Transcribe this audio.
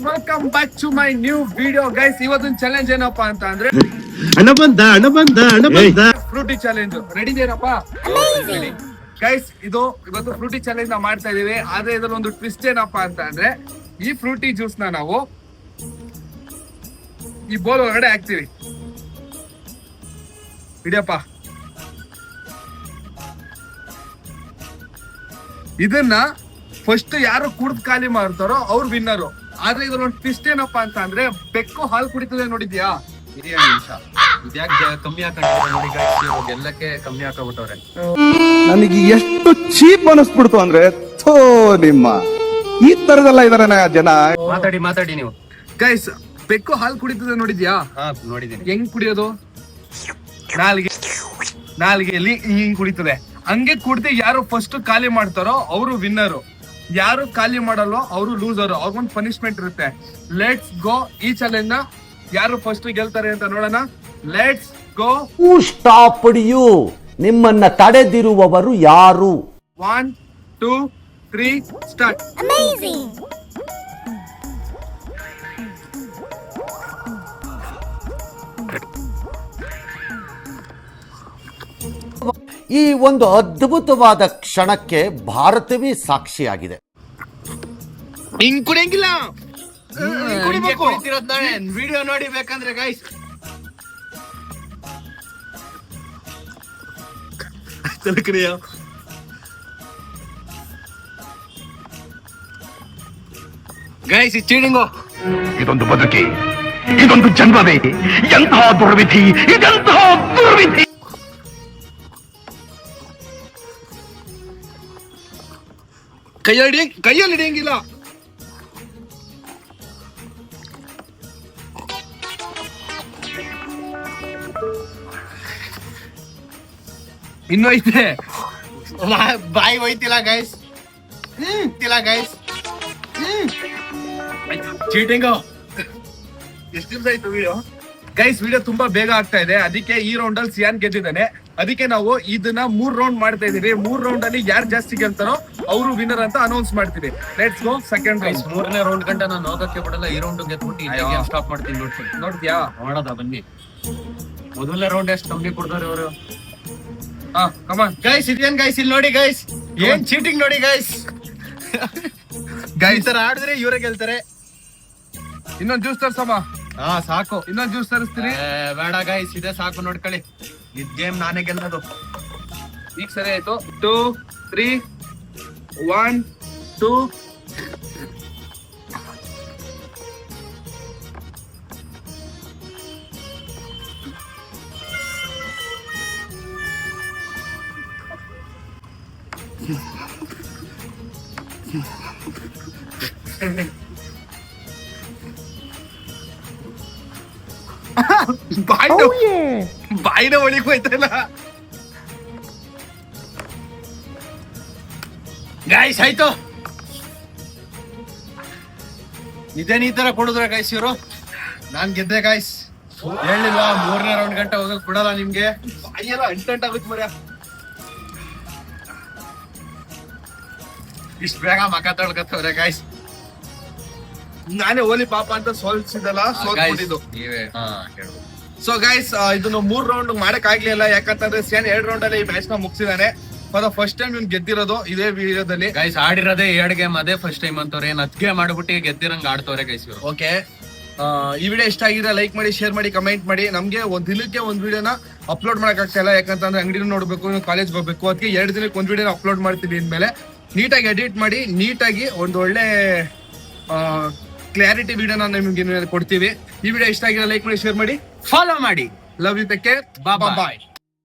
Welcome back to my new video guys. ಇವತ್ತಿನ challenge ಏನಪ್ಪಾ ಅಂತ ಅಂದ್ರೆ ಹಣ ಬಂದ ಫ್ರೂಟಿ ಚಾಲೆಂಜ್. ರೆಡಿ ಇದೀರಪ್ಪ ಗೈಸ್? ಇವತ್ತು ಫ್ರೂಟಿ ಚಾಲೆಂಜ್ ನಾವು ಮಾಡ್ತಾ ಇದೀವಿ. ಆದ್ರೆ ಇದ್ರಲ್ಲಿ ಒಂದು ಟ್ವಿಸ್ಟ್ ಏನಪ್ಪಾ ಅಂತ ಅಂದ್ರೆ ಈ ಫ್ರೂಟಿ ಜ್ಯೂಸ್ ನಾವು ಈ ಬೋಲ್ ಒಳಗಡೆ ಹಾಕ್ತಿವಿ. ಹಿಡಿಯಪ್ಪ. ಇದನ್ನ ಫಸ್ಟ್ ಯಾರು ಕುಡ್ದು ಖಾಲಿ ಮಾಡ್ತಾರೋ ಅವ್ರು ವಿನ್ನರು. ಆದ್ರೆ ಇದ್ರೊಂದು ಟ್ವಿಸ್ಟ್ ಏನಪ್ಪಾ ಅಂತ ಅಂದ್ರೆ ಬೆಕ್ಕು ಹಾಲು ಕುಡಿತದೆ ನೋಡಿದ್ಯಾ? ಇದ್ಯಾಕೆ ಕಮ್ಮಿ ಹಾಕೊಂಡ್ರೆ ನೋಡಿ ಗೈಸ್, ಇವಾಗ ಎಲ್ಲಕ್ಕೆ ಕಮ್ಮಿ ಹಾಕೊಂಡ್ಬಿಟ್ಟವ್ರೆ. ನನಗೆ ಎಷ್ಟು ಚೀಪ್ ಅನಿಸ್ಬಿಡ್ತು ಅಂದ್ರೆ ಥೋ ನಿಮ್ಮ ಈ ತರದೆಲ್ಲ ಇದಾರೆ ಜನ. ಮಾತಾಡಿ ನೀವು ಗೈಸ್. ಬೆಕ್ಕು ಹಾಲು ಕುಡಿತದೆ ನೋಡಿದ್ಯಾ? ನೋಡಿದೀನಿ. ಹೆಂಗ್ ಕುಡಿಯೋದು? ನಾಲ್ಗೆಯಲ್ಲಿ ಹಿಂಗ್ ಕುಡಿತದೆ. ಹಂಗೆ ಕುಡ್ದು ಯಾರು ಫಸ್ಟ್ ಖಾಲಿ ಮಾಡ್ತಾರೋ ಅವರು ವಿನ್ನರು. ಯಾರು ಖಾಲಿ ಮಾಡಲ್ವೋ ಅವರು ಲೂಸರು. ಅವ್ರಿಗೊಂದು ಪನಿಷ್ಮೆಂಟ್ ಇರುತ್ತೆ. Let's go. ಈ ಚಾಲೆಂಜ್ ನ ಯಾರು ಫಸ್ಟ್ ಗೆಲ್ತಾರೆ ಅಂತ ನೋಡೋಣ. Let's go. Stop you. ನಿಮ್ಮನ್ನ ತಡೆದಿರುವವರು ಯಾರು? 1 2 3 ಸ್ಟಾರ್ಟ್. ಈ ಒಂದು ಅದ್ಭುತವಾದ ಕ್ಷಣಕ್ಕೆ ಭಾರತವೇ ಸಾಕ್ಷಿಯಾಗಿದೆ. ಹಿಂಗ್ ಕುಡಿಯಂಗಿಲ್ಲ. ವಿಡಿಯೋ ನೋಡಿ ಬೇಕಂದ್ರೆ ಗೈಸ್. Guys cheating. ಇದೊಂದು ಬದುಕಿ, ಇದೊಂದು ಜನ್ಮವೇ, ಎಂತಹ ದುರ್ವಿಧಿ, ಇದೆಂತಹ ದುರ್ವಿಧಿ. ಕೈಯಲ್ಲಿ ಹಿಡಿಯಂಗಿಲ್ಲ. ಇನ್ನು ಐತೆ. ಬಾಯಿ ಹೋಯ್ತಿಲ್ಲ ಗೈಸ್. ಚೀಟಿಂಗು. ಎಷ್ಟು ದಿವಸ ಆಯ್ತು ವಿಡಿಯೋ? ಗೈಸ್ ವಿಡಿಯೋ ತುಂಬಾ ಬೇಗ ಆಗ್ತಾ ಇದೆ. ಅದಕ್ಕೆ ಈ ರೌಂಡ್ ಅಲ್ಲಿ ಸಿಯಾನ್ ಗೆದ್ದಿದ್ದಾನೆ. ಅದಕ್ಕೆ ನಾವು ಇದನ್ನ 3 ರೌಂಡ್ ಮಾಡ್ತಾ ಇದೀವಿ. 3 ರೌಂಡ್ ಅಲ್ಲಿ ಯಾರು ಜಾಸ್ತಿ ಗೆಲ್ತಾರೋ ಅವರು ವಿನ್ನರ್ ಅಂತ ಅನೌನ್ಸ್ ಮಾಡ್ತೀವಿ. Let's go. Second round. 3ನೇ ರೌಂಡ್ ಗಂಟ ನಾನು ಹೋಗಕ್ಕೆ ಬಿಡಲ್ಲ. ಈ ರೌಂಡ್ ಗೆದ್ಬಿಟ್ಟು ಸ್ಟಾಪ್ ಮಾಡ್ತೀನಿ. ನೋಡ್ತೀಯಾ? ಮಾಡೋದ ಬನ್ನಿ. ಮೊದಲನೇ ರೌಂಡ್ ಎಷ್ಟು ಕಮ್ಮಿ ಕೊಡ್ತಾರೆ ಇವರು. ಕಮಾನ್ ಗೈಸ್. ಇದೇನ್ ಗೈಸ್ ಇಲ್ಲಿ ನೋಡಿ ಗೈಸ್, ಏನ್ ಚೀಟಿಂಗ್ ನೋಡಿ ಗೈಸ್. ಗೈಸ್ ತರ ಆಡಿದ್ರೆ ಇವರೇ ಗೆಲ್ತಾರೆ. ಇನ್ನೊಂದು ಜ್ಯೂಸ್ ತರ್ಸಮ್ಮ. ಸಾಕು. ಇನ್ನೊಂದು ಜ್ಯೂಸ್ ತರಿಸ್ತೀನಿ. ಬೇಡ ಗೈಸ್, ಇದೇ ಸಾಕು ನೋಡ್ಕೊಳ್ಳಿ. ಇದ್ ಗೇಮ್ ನಾನೇ ಗೆಲ್ಲೋದು. ಈಗ ಸರಿ ಆಯ್ತು. 2 3 1 2. ಬಾಯಿನ ಒಳಗೆ ಹೋಯ್ತಲ್ಲ ಗೈಸ್. ಆಯ್ತು, ಇದೇನ್ ಈ ತರ ಕೊಡುದ್ರ ಗೈಸ್ ಇವರು. ನಾನ್ ಗೆದ್ದೆ ಗೈಸ್. ಹೇಳಿಲ್ವಾ 3ನೇ ರೌಂಡ್ ಗಂಟೆ ಹೋಗಕ್ ಬಿಡಲ್ಲ ನಿಮ್ಗೆ. ಬಾಯಿಯೆಲ್ಲ ಅಂಟಾಗುತ್ತೆ ಮರ್ಯ. ಇಷ್ಟ ಬೇಗ ಮಕ ತೊಳ್ಕತ್ತವ್ರೆ ಗೈಸ್. ನಾನೇ ಓಲಿ ಪಾಪ ಅಂತ ಸೋಲ್ಸಿದಲ್ಲ, ಸೋಲ್ಬಿಟ್ಟಿದ್ದು. ಸೊ ಗೈಸ್ ಇದನ್ನು 3 ರೌಂಡ್ ಮಾಡಕ್ ಆಗ್ಲಿಲ್ಲ. ಯಾಕಂತಂದ್ರೆ ಸಿಯಾನ್ 2 ರೌಂಡ್ ಅಲ್ಲಿ ಈ ಮ್ಯಾಚ್ ನ ಮುಗಿಸಿದಾನೆ. ಫಾರ್ ದ ಫಸ್ಟ್ ಟೈಮ್ ಇವ್ನು ಗೆದ್ದಿರೋದು ಇದೇ ವಿಡಿಯೋದಲ್ಲಿ. ಗೈಸ್ ಆಡಿರೋದೇ 2 ಗೇಮ್, ಅದೇ ಫಸ್ಟ್ ಟೈಮ್ ಅಂತವ್ರೆ. ಏನ್ 10 ಗೇಮ್ ಆಡ್ಬಿಟ್ಟು ಗೆದ್ದಿರಂಗ್ ಆಡ್ತವ್ರೆ ಗೈಸ್ ಇವರು. ಓಕೆ, ಈ ವಿಡಿಯೋ ಇಷ್ಟ ಆಗಿದೆ ಲೈಕ್ ಮಾಡಿ, ಶೇರ್ ಮಾಡಿ, ಕಮೆಂಟ್ ಮಾಡಿ. ನಮ್ಗೆ ಒಂದ್ ದಿನಕ್ಕೆ ಒಂದ್ ವಿಡಿಯೋನ ಅಪ್ಲೋಡ್ ಮಾಡಕ್ ಆಗ್ತಾ ಇಲ್ಲ. ಯಾಕಂತಂದ್ರೆ ಅಂಗಡಿನ ನೋಡ್ಬೇಕು, ಕಾಲೇಜ್ ಹೋಗ್ಬೇಕು. ಅದಕ್ಕೆ 2 ದಿನಕ್ಕೆ ಒಂದ್ ವಿಡಿಯೋನ ಅಪ್ಲೋಡ್ ಮಾಡ್ತೀವಿ. ಇನ್ಮೇಲೆ ನೀಟಾಗಿ ಎಡಿಟ್ ಮಾಡಿ, ನೀಟಾಗಿ ಒಂದು ಒಳ್ಳೆ ಕ್ಲಾರಿಟಿ ವಿಡಿಯೋನ ನಿಮ್ಗೆ ಕೊಡ್ತೀವಿ. ಈ ವಿಡಿಯೋ ಇಷ್ಟ ಆಗಿದೆ ಲೈಕ್ ಮಾಡಿ, ಶೇರ್ ಮಾಡಿ, ಫಾಲೋ ಮಾಡಿ. Love you, take care, bye.